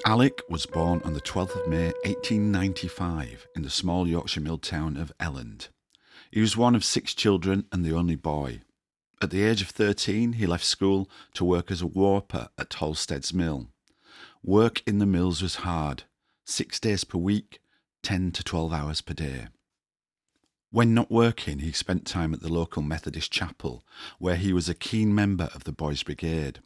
Alec was born on the 12th of May 1895 in the small Yorkshire mill town of Elland. He was one of 6 children and the only boy. At the age of 13, he left school to work as a warper at Halstead's mill. Work in the mills was hard, 6 days per week, 10 to 12 hours per day. When not working, he spent time at the local Methodist chapel, where he was a keen member of the Boys' Brigade.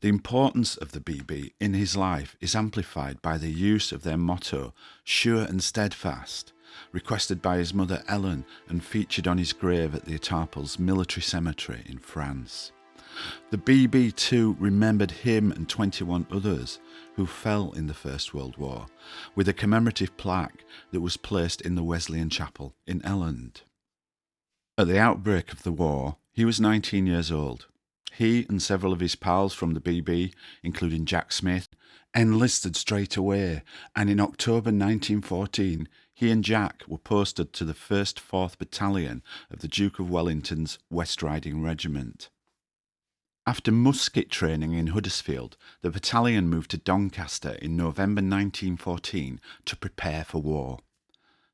The importance of the BB in his life is amplified by the use of their motto, "Sure and Steadfast," requested by his mother Ellen and featured on his grave at the Étaples military cemetery in France. The BB too remembered him and 21 others who fell in the First World War, with a commemorative plaque that was placed in the Wesleyan Chapel in Elland. At the outbreak of the war, he was 19 years old. He and several of his pals from the BB, including Jack Smith, enlisted straight away, and in October 1914, he and Jack were posted to the 1st 4th Battalion of the Duke of Wellingtons West Riding Regiment. After musket training in Huddersfield, the battalion moved to Doncaster in November 1914 to prepare for war.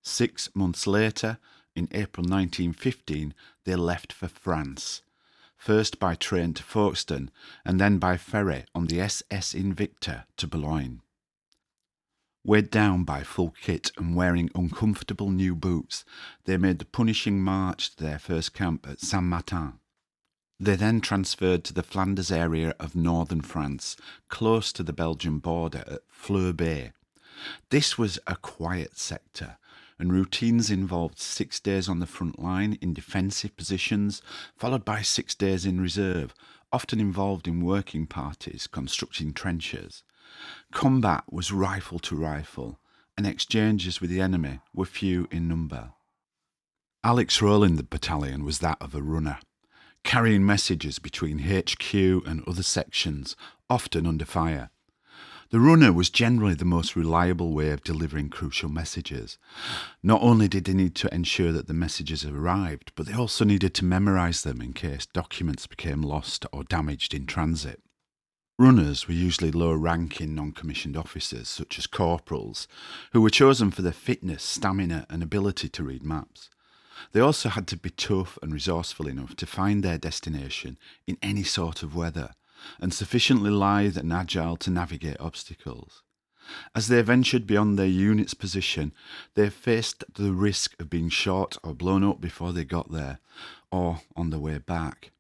6 months later, in April 1915, they left for France, first by train to Folkestone and then by ferry on the SS Invicta to Boulogne. Weighed down by full kit and wearing uncomfortable new boots, they made the punishing march to their first camp at Saint-Martin. They then transferred to the Flanders area of northern France, close to the Belgian border at Fleur Bay. This was a quiet sector, and routines involved 6 days on the front line in defensive positions, followed by 6 days in reserve, often involved in working parties constructing trenches. Combat was rifle to rifle, and exchanges with the enemy were few in number. Alec's role in the battalion was that of a runner, carrying messages between HQ and other sections, often under fire. The runner was generally the most reliable way of delivering crucial messages. Not only did they need to ensure that the messages arrived, but they also needed to memorise them in case documents became lost or damaged in transit. Runners were usually low-ranking non-commissioned officers, such as corporals, who were chosen for their fitness, stamina and ability to read maps. They also had to be tough and resourceful enough to find their destination in any sort of weather, and sufficiently lithe and agile to navigate obstacles. As they ventured beyond their unit's position, they faced the risk of being shot or blown up before they got there, or on their way back.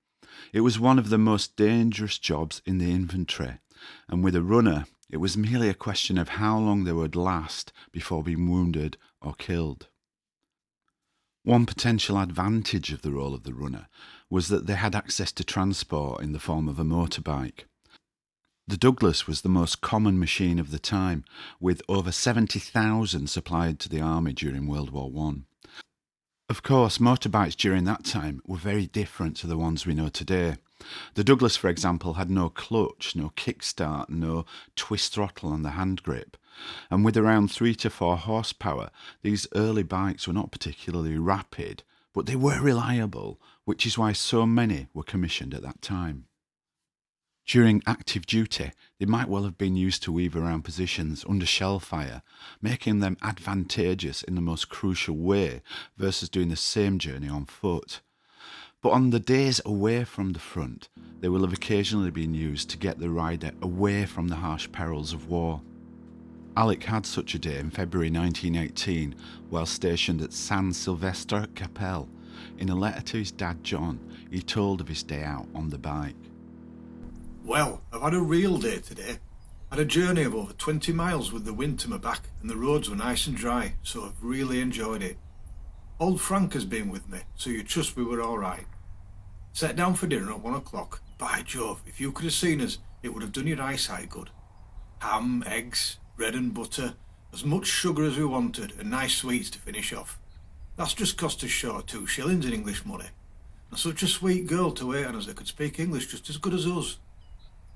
It was one of the most dangerous jobs in the infantry, and with a runner, it was merely a question of how long they would last before being wounded or killed. One potential advantage of the role of the runner was that they had access to transport in the form of a motorbike. The Douglas was the most common machine of the time, with over 70,000 supplied to the army during World War I. Of course, motorbikes during that time were very different to the ones we know today. The Douglas, for example, had no clutch, no kickstart, no twist throttle on the hand grip. And with around 3 to 4 horsepower, these early bikes were not particularly rapid, but they were reliable, which is why so many were commissioned at that time. During active duty, they might well have been used to weave around positions under shell fire, making them advantageous in the most crucial way versus doing the same journey on foot. But on the days away from the front, they will have occasionally been used to get the rider away from the harsh perils of war. Alec had such a day in February 1918 while stationed at San Silvestre Capel. In a letter to his dad John, he told of his day out on the bike. Well, I've had a real day today. I had a journey of over 20 miles with the wind to my back and the roads were nice and dry, so I've really enjoyed it. Old Frank has been with me, so you trust we were alright. Sat down for dinner at 1 o'clock. By Jove, if you could have seen us, it would have done your eyesight good. Ham, eggs, bread and butter, as much sugar as we wanted, and nice sweets to finish off. That's just cost us short of 2 shillings in English money. And such a sweet girl to wait on us that could speak English just as good as us.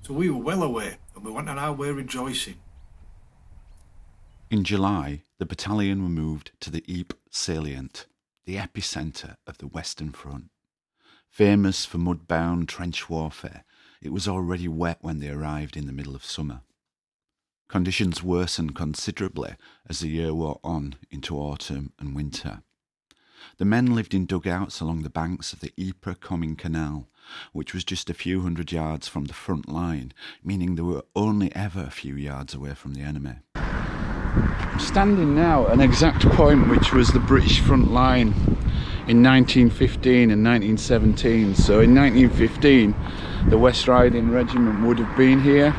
So we were well away, and we went on our way rejoicing. In July, the battalion were moved to the Ypres salient, the epicentre of the Western Front. Famous for mud-bound trench warfare, it was already wet when they arrived in the middle of summer. Conditions worsened considerably as the year wore on into autumn and winter. The men lived in dugouts along the banks of the Ypres common canal, which was just a few hundred yards from the front line, meaning they were only ever a few yards away from the enemy. I'm standing now at an exact point which was the British front line in 1915 and 1917. So in 1915, the West Riding Regiment would have been here.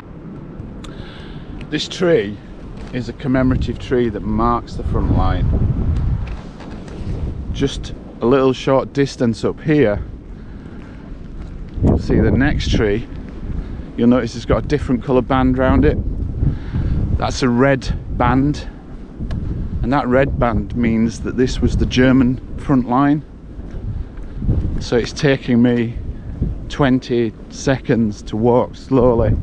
This tree is a commemorative tree that marks the front line. Just a little short distance up here, you'll see the next tree. You'll notice it's got a different colour band around it. That's a red band, and that red band means that this was the German front line. So it's taking me 20 seconds to walk slowly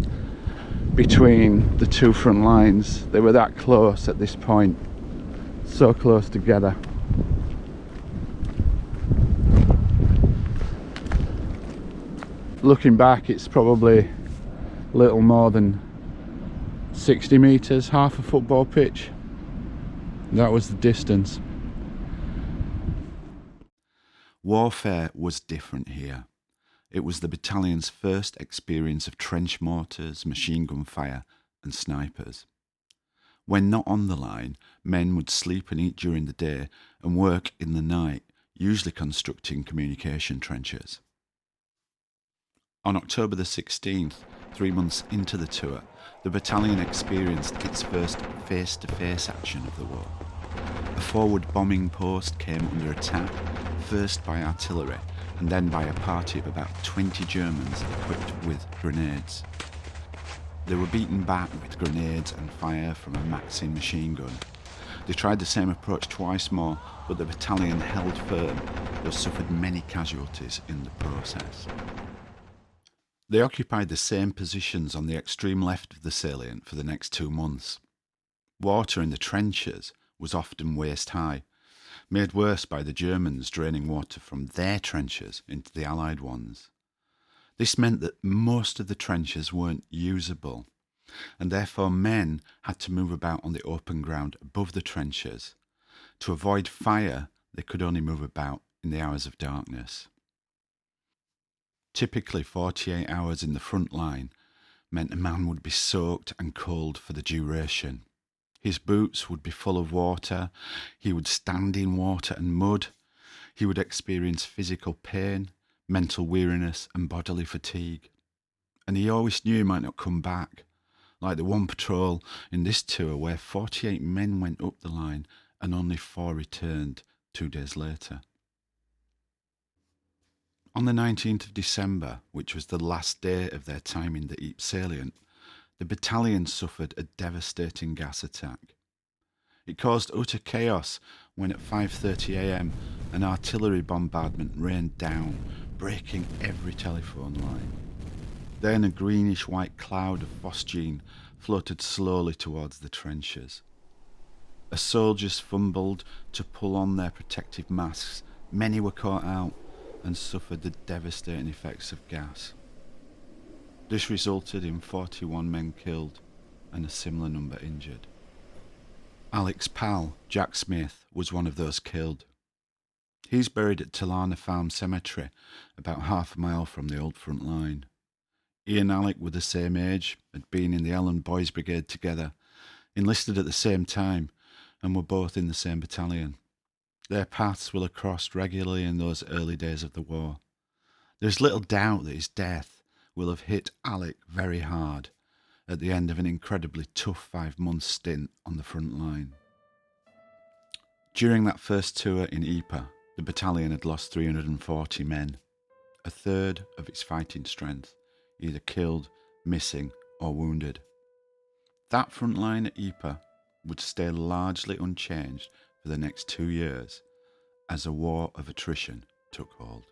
between the two front lines. They were that close at this point, so close together. Looking back, it's probably little more than 60 metres, half a football pitch. That was the distance. Warfare was different here. It was the battalion's first experience of trench mortars, machine gun fire and snipers. When not on the line, men would sleep and eat during the day and work in the night, usually constructing communication trenches. On October the 16th, 3 months into the tour, the battalion experienced its first face-to-face action of the war. A forward bombing post came under attack, first by artillery and then by a party of about 20 Germans equipped with grenades. They were beaten back with grenades and fire from a Maxim machine gun. They tried the same approach twice more, but the battalion held firm, though suffered many casualties in the process. They occupied the same positions on the extreme left of the salient for the next 2 months. Water in the trenches was often waist high, made worse by the Germans draining water from their trenches into the Allied ones. This meant that most of the trenches weren't usable, and therefore men had to move about on the open ground above the trenches. To avoid fire, they could only move about in the hours of darkness. Typically 48 hours in the front line meant a man would be soaked and cold for the duration. His boots would be full of water, he would stand in water and mud, he would experience physical pain, mental weariness and bodily fatigue. And he always knew he might not come back, like the one patrol in this tour where 48 men went up the line and only 4 returned 2 days later. On the 19th of December, which was the last day of their time in the Ypres salient, the battalion suffered a devastating gas attack. It caused utter chaos when at 5:30 a.m. an artillery bombardment rained down, breaking every telephone line. Then a greenish-white cloud of phosgene floated slowly towards the trenches. As soldiers fumbled to pull on their protective masks, many were caught out and suffered the devastating effects of gas. This resulted in 41 men killed and a similar number injured. Alec's pal, Jack Smith, was one of those killed. He's buried at Talana Farm Cemetery, about half a mile from the old front line. He and Alec were the same age, had been in the Elland Boys Brigade together, enlisted at the same time, and were both in the same battalion. Their paths will have crossed regularly in those early days of the war. There's little doubt that his death will have hit Alec very hard at the end of an incredibly tough 5-month stint on the front line. During that first tour in Ypres, the battalion had lost 340 men, a third of its fighting strength, either killed, missing or wounded. That front line at Ypres would stay largely unchanged for the next 2 years as a war of attrition took hold.